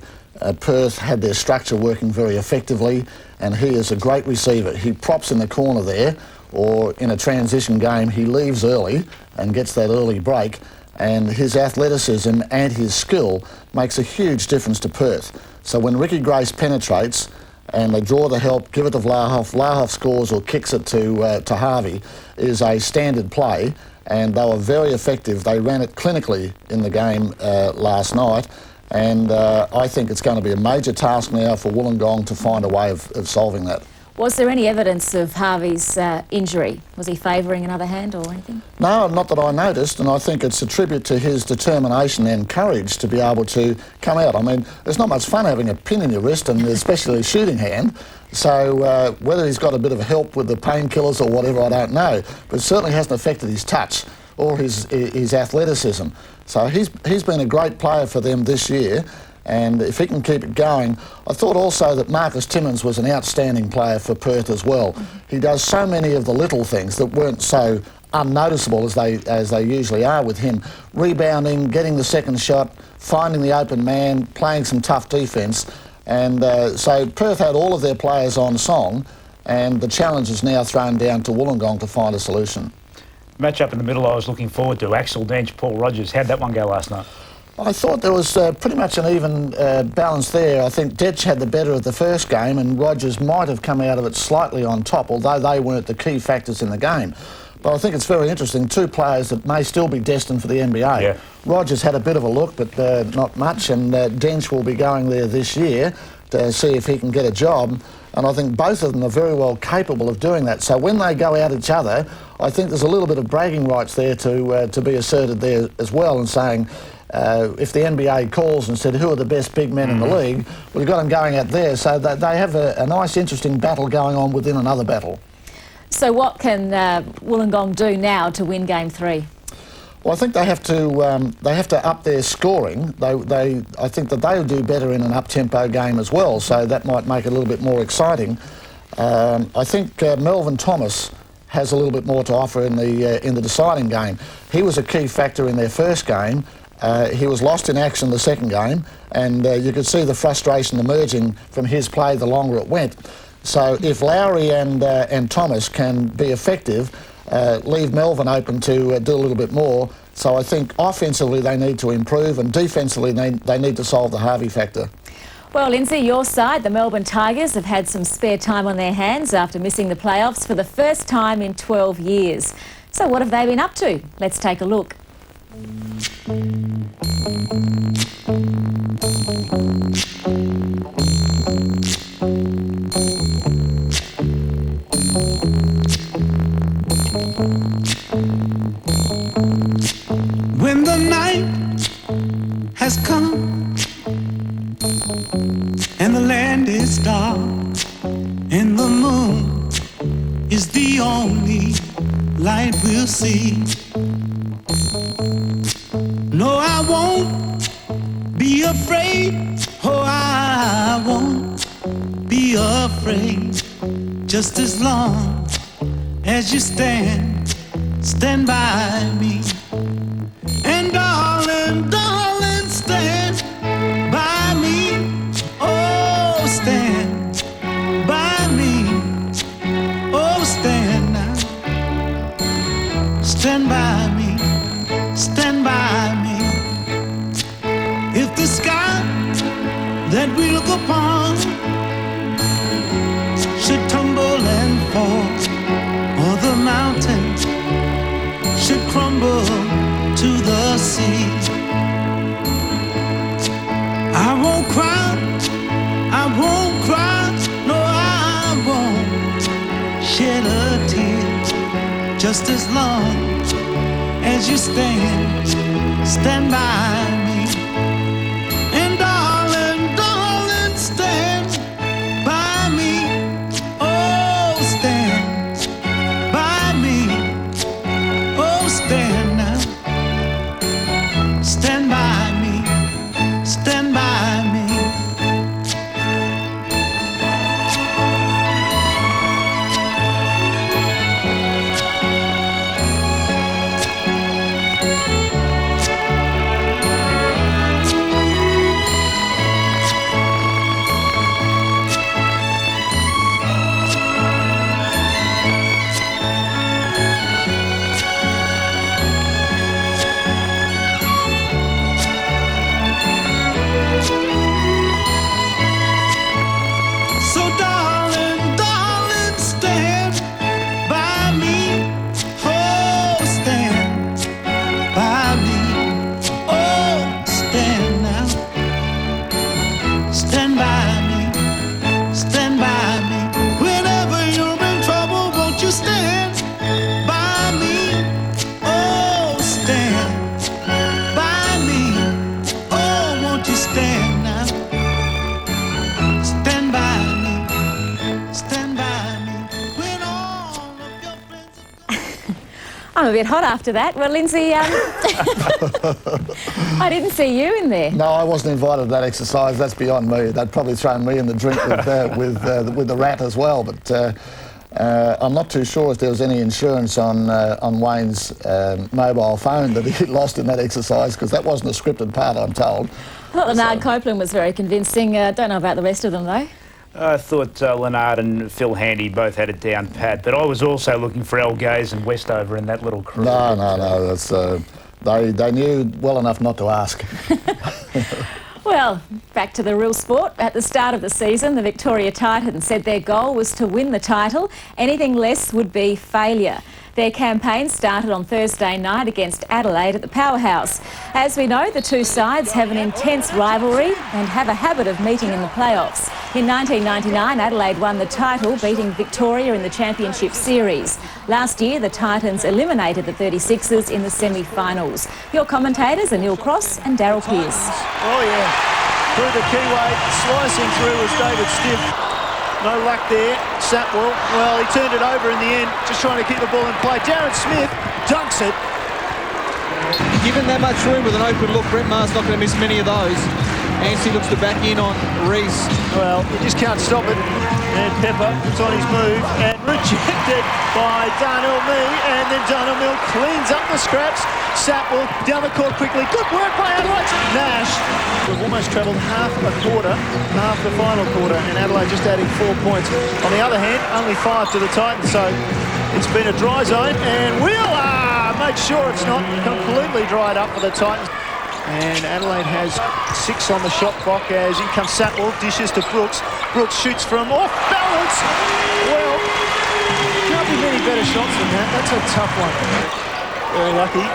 Perth had their structure working very effectively, and he is a great receiver. He props in the corner there, or in a transition game he leaves early and gets that early break, and his athleticism and his skill makes a huge difference to Perth. So when Ricky Grace penetrates and they draw the help, give it to Vlahov, Vlahov scores or kicks it to Harvey, is a standard play, and they were very effective. They ran it clinically in the game last night, and I think it's going to be a major task now for Wollongong to find a way of solving that. Was there any evidence of Harvey's injury? Was he favouring another hand or anything? No, not that I noticed, and I think it's a tribute to his determination and courage to be able to come out. I mean, it's not much fun having a pin in your wrist, and especially a shooting hand. So whether he's got a bit of help with the painkillers or whatever, I don't know. But it certainly hasn't affected his touch or his athleticism. So he's been a great player for them this year. And if he can keep it going, I thought also that Marcus Timmons was an outstanding player for Perth as well. He does so many of the little things that weren't so unnoticeable as they usually are with him. Rebounding, getting the second shot, finding the open man, playing some tough defence. And so Perth had all of their players on song, and the challenge is now thrown down to Wollongong to find a solution. Match up in the middle I was looking forward to. Axel Dench, Paul Rogers. How'd that one go last night? I thought there was pretty much an even balance there. I think Detch had the better of the first game, and Rogers might have come out of it slightly on top, although they weren't the key factors in the game. But I think it's very interesting, two players that may still be destined for the NBA. Yeah. Rogers had a bit of a look, but not much, and Dench will be going there this year to see if he can get a job. And I think both of them are very well capable of doing that. So when they go at each other, I think there's a little bit of bragging rights there to be asserted there as well, and saying, if the NBA calls and said, who are the best big men in the league, well, you've got them going out there. So they have a nice, interesting battle going on within another battle. So what can Wollongong do now to win Game 3? Well, I think they have to up their scoring. I think that they'll do better in an up-tempo game as well, so that might make it a little bit more exciting. I think Melvin Thomas has a little bit more to offer in the deciding game. He was a key factor in their first game. He was lost in action the second game, and you could see the frustration emerging from his play the longer it went. So if Lowry and Thomas can be effective, leave Melvin open to do a little bit more. So I think offensively they need to improve, and defensively they need to solve the Harvey factor. Well, Lindsay, your side, the Melbourne Tigers, have had some spare time on their hands after missing the playoffs for the first time in 12 years. So what have they been up to? Let's take a look. When the night has come and the land is dark and the moon is the only light we'll see. No, I won't be afraid. Oh, I won't be afraid. Just as long as you stand by me. And darling, darling, stand by me. Oh, stand by me. Oh, stand now. Stand by me. Stand by me. If the sky that we look upon should tumble and fall, or the mountain should crumble to the sea, I won't cry, I won't cry, no, I won't shed a tear. Just as long as you stand by me. And darling, darling, stand by me. Oh, stand by me. Oh, stand now. Stand by me. Stand by me. So darling, darling, stand by me. Oh, stand by me. Oh, stand now. Stand by me. Stand by me. Whenever you're in trouble, won't you stand by me? Oh, stand by me. Oh, won't you stand now? Stand by me. Stand by me. When all of your friends I'm a bit hot after that. Well, Lindsay, I didn't see you in there. No, I wasn't invited to that exercise. That's beyond me. They'd probably throw me in the drink with the rat as well. But I'm not too sure if there was any insurance on Wayne's mobile phone that he lost in that exercise, because that wasn't a scripted part, I'm told. I thought Leonard Copeland was very convincing. Don't know about the rest of them, though. I thought Leonard and Phil Handy both had it down pat, but I was also looking for El Gaze and Westover in that little crew. No. That's, they knew well enough not to ask. Well, back to the real sport. At the start of the season, the Victoria Titans said their goal was to win the title. Anything less would be failure. Their campaign started on Thursday night against Adelaide at the Powerhouse. As we know, the two sides have an intense rivalry and have a habit of meeting in the playoffs. In 1999, Adelaide won the title, beating Victoria in the Championship Series. Last year, the Titans eliminated the 36ers in the semi-finals. Your commentators are Neil Cross and Daryl Pearce. Oh, yeah. Through the keyway, slicing through was David Stiff. No luck there. Satwell, well, he turned it over in the end, just trying to keep the ball in play. Darren Smith dunks it. Given that much room with an open look, Brett Maher's not going to miss many of those. Anstey looks to back in on Reese. Well, you just can't stop it. And Pepper puts on his move and rejected by Darnell Mee. And then Darnell Mill cleans up the scraps. Satwell down the court quickly. Good work by Adelaide. Nash. We've almost travelled half a quarter, half the final quarter, and Adelaide just adding 4 points. On the other hand, only 5 to the Titans, so it's been a dry zone. And Wheeler made sure it's not completely dried up for the Titans. And Adelaide has 6 on the shot clock as in comes Satwell, dishes to Brooks. Brooks shoots from off balance. Well, can't be many better shots than that. That's a tough one. Very lucky.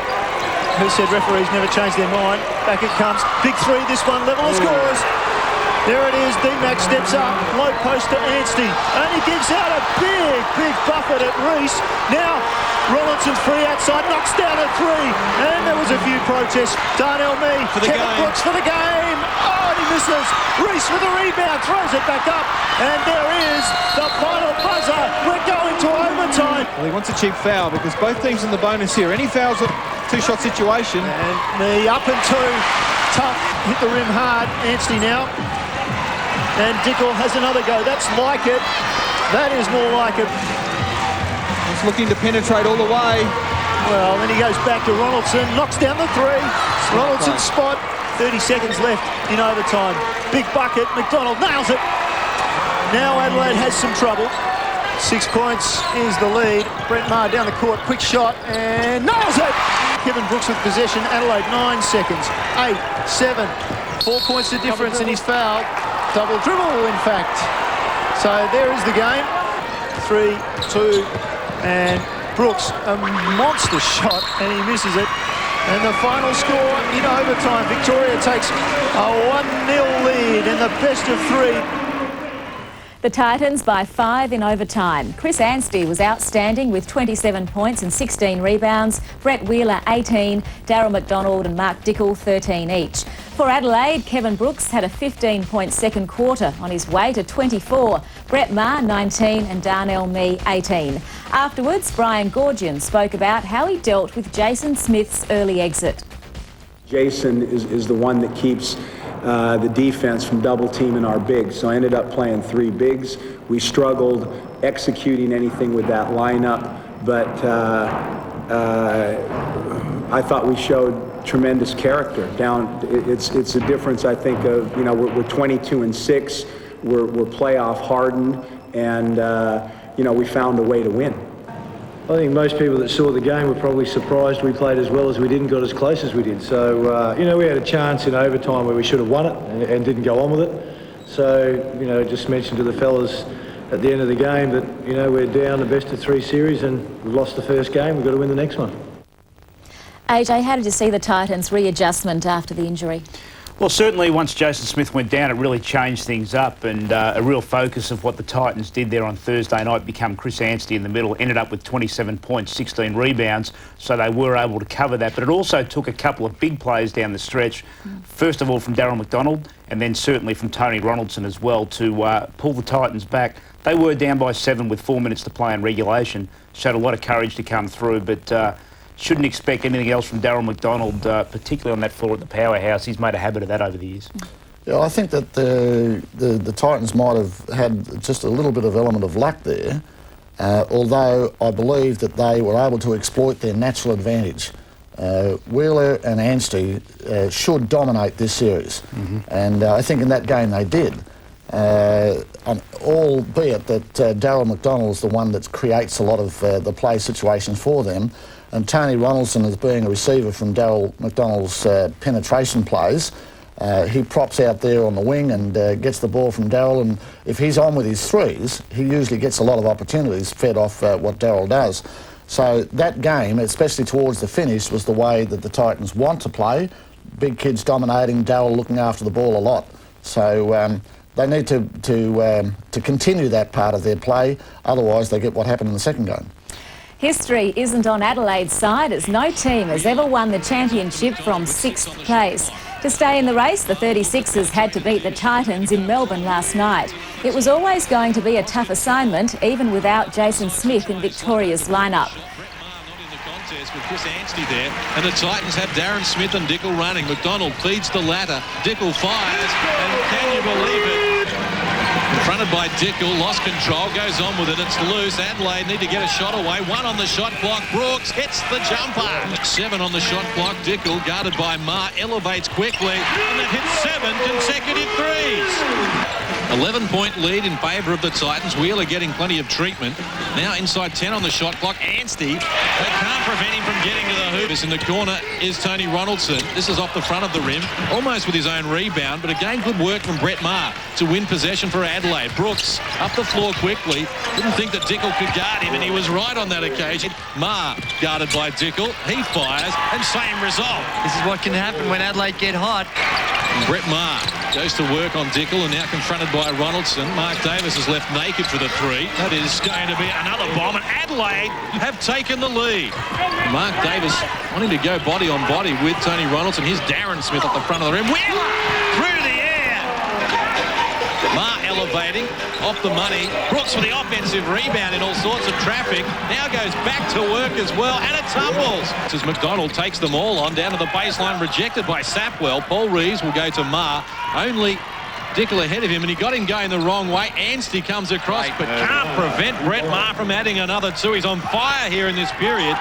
Who said referees never change their mind? Back it comes. Big three, this one, level of scores. There it is, D-Mac steps up, low post to Anstey, and he gives out a big buffet at Reese. Now, Rollinson's free outside, knocks down a 3, and there was a few protests. Darnell Mee, Kevin Brooks for the game. Oh, and he misses. Reese with the rebound, throws it back up, and there is the final buzzer. We're going to overtime. Well, he wants a cheap foul because both teams in the bonus here. Any fouls at two-shot situation. And Mee up and 2. Tough, hit the rim hard. Anstey now. And Dickel has another go. That's like it. That is more like it. He's looking to penetrate all the way. Well, then he goes back to Ronaldson, knocks down the 3. Ronaldson's spot. 30 seconds left in overtime. Big bucket. McDonald nails it. Now Adelaide has some trouble. 6 points is the lead. Brent Maher down the court. Quick shot and nails it. Kevin Brooks with possession. Adelaide 9 seconds. 8, 7. 4 points the difference, and he's fouled. Double dribble, in fact. So there is the game. 3, 2, and Brooks, a monster shot, and he misses it. And the final score in overtime. Victoria takes a 1-0 lead in the best of 3. The Titans by 5 in overtime. Chris Anstey was outstanding with 27 points and 16 rebounds. Brett Wheeler 18, Darryl McDonald and Mark Dickel 13 each. For Adelaide, Kevin Brooks had a 15-point second quarter on his way to 24. Brett Maher 19 and Darnell Mee 18. Afterwards, Brian Goorjian spoke about how he dealt with Jason Smith's early exit. Jason is the one that keeps the defense from double teaming our bigs. So I ended up playing 3 bigs. We struggled executing anything with that lineup, but I thought we showed tremendous character. It's a difference, I think, of, you know, we're 22-6, we're playoff hardened, and you know, we found a way to win. I think most people that saw the game were probably surprised we played as well as we did and got as close as we did. So, you know, we had a chance in overtime where we should have won it and didn't go on with it. So, you know, just mentioned to the fellas at the end of the game that, you know, we're down the best of 3 series and we've lost the first game. We've got to win the next one. AJ, how did you see the Titans' readjustment after the injury? Well, certainly once Jason Smith went down, it really changed things up, and a real focus of what the Titans did there on Thursday night became Chris Anstey in the middle, ended up with 27 points, 16 rebounds, so they were able to cover that. But it also took a couple of big plays down the stretch, first of all from Darryl McDonald, and then certainly from Tony Ronaldson as well, to pull the Titans back. They were down by 7 with 4 minutes to play in regulation, showed a lot of courage to come through, but shouldn't expect anything else from Darryl McDonald, particularly on that floor at the powerhouse. He's made a habit of that over the years. Yeah, I think that the Titans might have had just a little bit of element of luck there, although I believe that they were able to exploit their natural advantage. Wheeler and Anstey should dominate this series, and I think in that game they did. Albeit that Darryl McDonald is the one that creates a lot of the play situations for them, and Tony Ronaldson, as being a receiver from Darryl McDonald's penetration plays, he props out there on the wing and gets the ball from Darryl, and if he's on with his threes, he usually gets a lot of opportunities fed off what Darryl does. So that game, especially towards the finish, was the way that the Titans want to play. Big kids dominating, Darryl looking after the ball a lot. So they need to continue that part of their play, otherwise they get what happened in the second game. History isn't on Adelaide's side, as no team has ever won the championship from 6th place. To stay in the race, the 36ers had to beat the Titans in Melbourne last night. It was always going to be a tough assignment, even without Jason Smith in Victoria's lineup. contest with Chris Anstey there, and the Titans have Darren Smith and Dickel running. McDonald feeds the latter. Dickel fires, and can you believe it? Confronted by Dickel, lost control, goes on with it, it's loose. Adelaide need to get a shot away. 1 on the shot clock, Brooks hits the jumper. 7 on the shot clock, Dickel, guarded by Marr, elevates quickly, and they've hit 7 consecutive threes. 11-point lead in favour of the Titans. Wheeler getting plenty of treatment. Now inside 10 on the shot clock. Anstey, they can't prevent him from getting to the hoop. This in the corner is Tony Ronaldson. This is off the front of the rim, almost with his own rebound, but again good work from Brett Marr to win possession for Adelaide. Brooks up the floor quickly. Didn't think that Dickel could guard him, and he was right on that occasion. Marr guarded by Dickel. He fires, and same result. This is what can happen when Adelaide get hot. And Brett Marr goes to work on Dickel, and now confronted by Ronaldson. Mark Davis is left naked for the 3. That is going to be another bomb, and Adelaide have taken the lead. Mark Davis wanting to go body on body with Tony Ronaldson. Here's Darren Smith at the front of the rim. Wheeler through the air. Marr elevating off the money. Brooks with the offensive rebound in all sorts of traffic. Now goes back to work as well, and it tumbles. As McDonald takes them all on down to the baseline, rejected by Sapwell. Paul Reeves will go to Marr. Only Dickel ahead of him, and he got him going the wrong way. Anstey comes across, but can't prevent Brett Marr from adding another 2. He's on fire here in this period.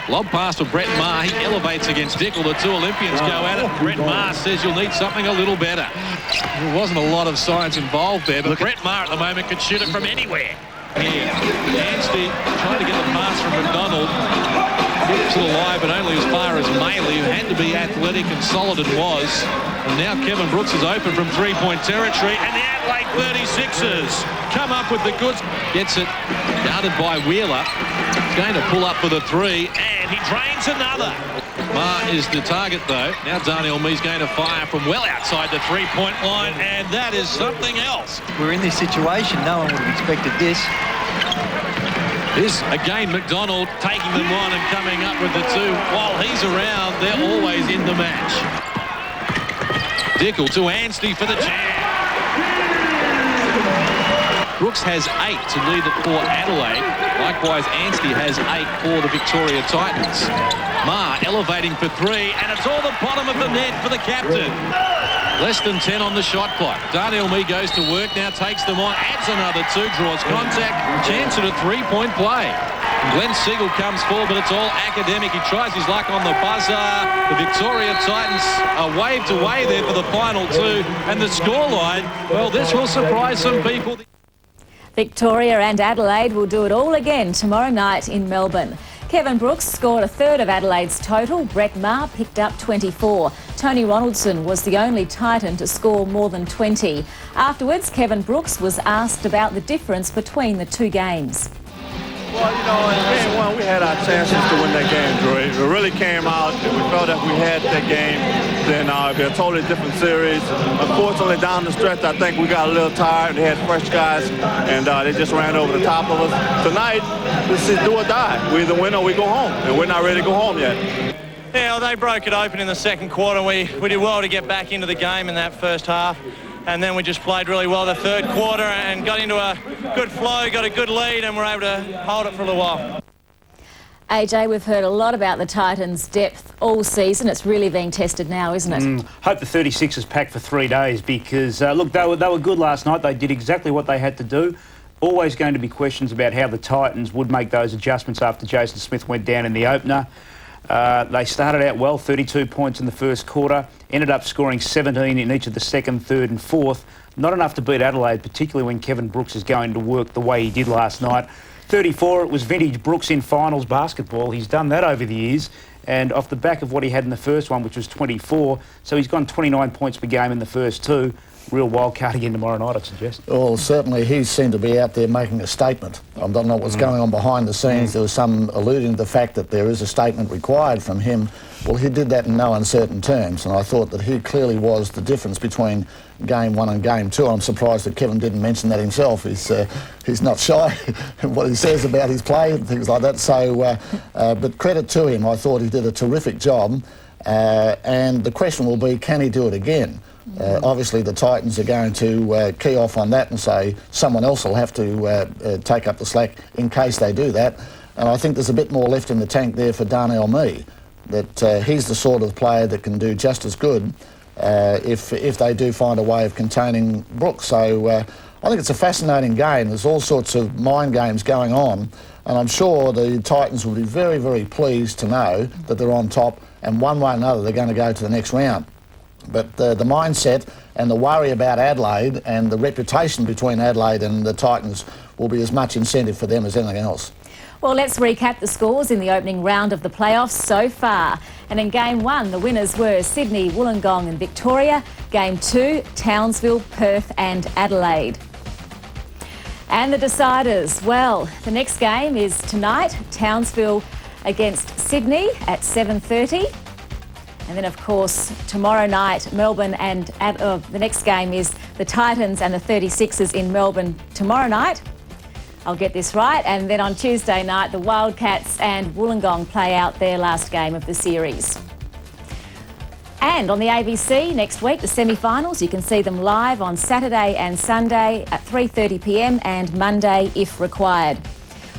Lob pass for Brett Marr. He elevates against Dickel. The 2 Olympians go at it. Brett Marr says you'll need something a little better. There wasn't a lot of science involved there, but Brett Marr at the moment could shoot it from anywhere. Yeah. Anstey trying to get the pass from McDonald. Brooks alive, but only as far as Maley, who had to be athletic and solid and was. And now Kevin Brooks is open from 3-point territory, and the Adelaide 36ers come up with the goods. Gets it, guarded by Wheeler. Going to pull up for the 3, and he drains another. Marr is the target, though. Now Darnell Mee's going to fire from well outside the 3-point line, and that is something else. We're in this situation. No one would have expected this. This, again, McDonald taking them on and coming up with the 2. While he's around, they're always in the match. Dickel to Anstey for the jam. Brooks has 8 to lead it for Adelaide. Likewise, Anstey has 8 for the Victoria Titans. Marr elevating for 3, and it's all the bottom of the net for the captain. Less than 10 on the shot clock. Darnell Mee goes to work, now takes them on, adds another 2, draws contact, chance at a 3-point play. Glenn Siegel comes forward, but it's all academic. He tries his luck on the buzzer. The Victoria Titans are waved away there for the final 2. And the scoreline, well, this will surprise some people. Victoria and Adelaide will do it all again tomorrow night in Melbourne. Kevin Brooks scored a third of Adelaide's total. Brett Marr picked up 24. Tony Ronaldson was the only Titan to score more than 20. Afterwards, Kevin Brooks was asked about the difference between the 2 games. Well, you know, in game 1, we had our chances to win that game, Drew. It really came out, and we felt that we had that game. Then it'd be a totally different series. Unfortunately, down the stretch, I think we got a little tired. They had fresh guys, and they just ran over the top of us. Tonight, this is do or die. We either win or we go home, and we're not ready to go home yet. Yeah, well, they broke it open in the second quarter. We did well to get back into the game in that first half. And then we just played really well the third quarter and got into a good flow, got a good lead, and were able to hold it for a little while. AJ, we've heard a lot about the Titans' depth all season. It's really being tested now, isn't it? Hope the 36ers packed for 3 days because, look, they were good last night. They did exactly what they had to do. Always going to be questions about how the Titans would make those adjustments after Jason Smith went down in the opener. They started out well, 32 points in the first quarter, ended up scoring 17 in each of the second, third and fourth. Not enough to beat Adelaide, particularly when Kevin Brooks is going to work the way he did last night. 34, it was vintage Brooks in finals basketball. He's done that over the years, and off the back of what he had in the first one, which was 24, so he's gone 29 points per game in the first 2. Real wild card again tomorrow night, I'd suggest. Well, certainly he seemed to be out there making a statement. I don't know what's going on behind the scenes. There was some alluding to the fact that there is a statement required from him. Well, he did that in no uncertain terms, and I thought that he clearly was the difference between Game 1 and Game 2. I'm surprised that Kevin didn't mention that himself. He's not shy in what he says about his play and things like that. So, but credit to him. I thought he did a terrific job, and the question will be, can he do it again? Obviously, the Titans are going to key off on that and say someone else will have to take up the slack in case they do that. And I think there's a bit more left in the tank there for Darnell Mee, that he's the sort of player that can do just as good if they do find a way of containing Brooks. So I think it's a fascinating game. There's all sorts of mind games going on, and I'm sure the Titans will be very, very pleased to know that they're on top, and one way or another they're going to go to the next round. But the mindset and the worry about Adelaide and the reputation between Adelaide and the Titans will be as much incentive for them as anything else. Well, let's recap the scores in the opening round of the playoffs so far. And in Game 1, the winners were Sydney, Wollongong and Victoria. Game 2, Townsville, Perth and Adelaide. And the deciders, well, the next game is tonight, Townsville against Sydney at 7:30. And then, of course, tomorrow night, Melbourne and the next game is the Titans and the 36ers in Melbourne tomorrow night. I'll get this right. And then on Tuesday night, the Wildcats and Wollongong play out their last game of the series. And on the ABC next week, the semi-finals, you can see them live on Saturday and Sunday at 3:30 p.m. and Monday if required.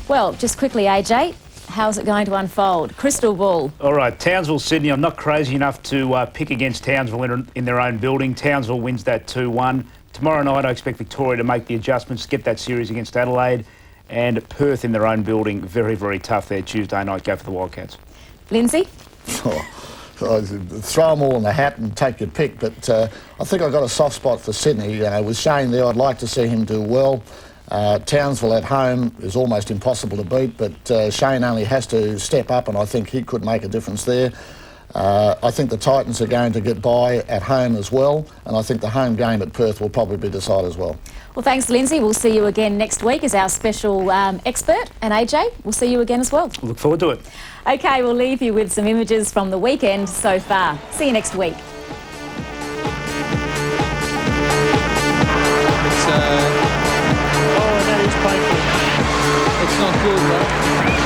Well, just quickly, AJ, how's it going to unfold? Crystal ball. All right, Townsville, Sydney. I'm not crazy enough to pick against Townsville in their own building. Townsville wins that 2-1. Tomorrow night, I expect Victoria to make the adjustments, get that series against Adelaide. And Perth in their own building, very, very tough there Tuesday night. Go for the Wildcats. Lindsay? Throw them all in the hat and take your pick, but I think I've got a soft spot for Sydney. With Shane there, I'd like to see him do well. Townsville at home is almost impossible to beat, but Shane only has to step up, and I think he could make a difference there. I think the Titans are going to get by at home as well, and I think the home game at Perth will probably be decided as well. Well, thanks, Lindsay. We'll see you again next week as our special expert. And AJ, we'll see you again as well. Look forward to it. OK, we'll leave you with some images from the weekend so far. See you next week. Oh, that is painful. It's not good, though.